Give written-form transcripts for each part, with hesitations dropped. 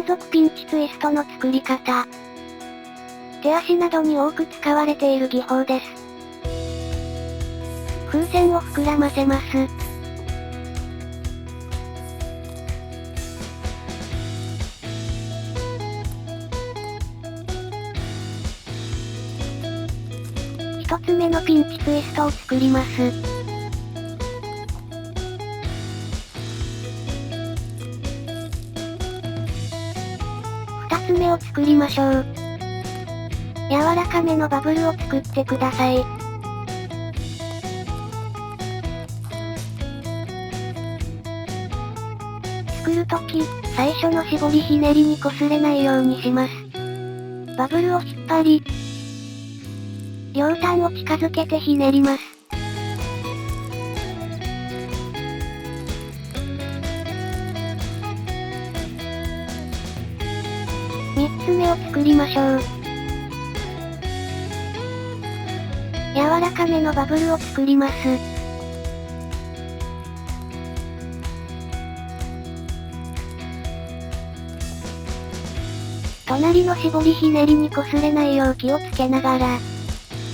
連続ピンチツイストの作り方。手足などに多く使われている技法です。風船を膨らませます。一つ目のピンチツイストを作ります。二つ目を作りましょう。柔らかめのバブルを作ってください。作るとき、最初の絞りひねりに擦れないようにします。バブルを引っ張り、両端を近づけてひねります。三つ目を作りましょう。柔らかめのバブルを作ります。隣の絞りひねりに擦れないよう気をつけながら、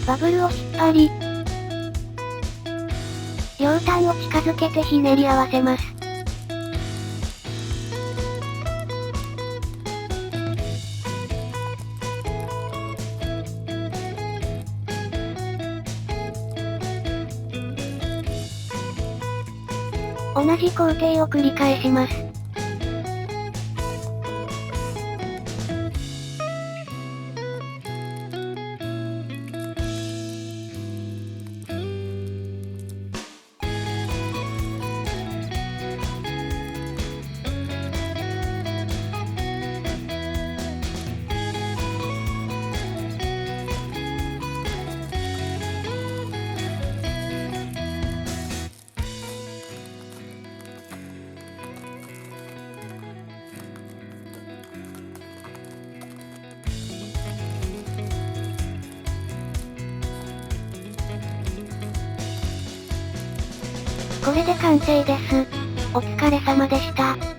バブルを引っ張り、両端を近づけてひねり合わせます。同じ工程を繰り返します。これで完成です。お疲れ様でした。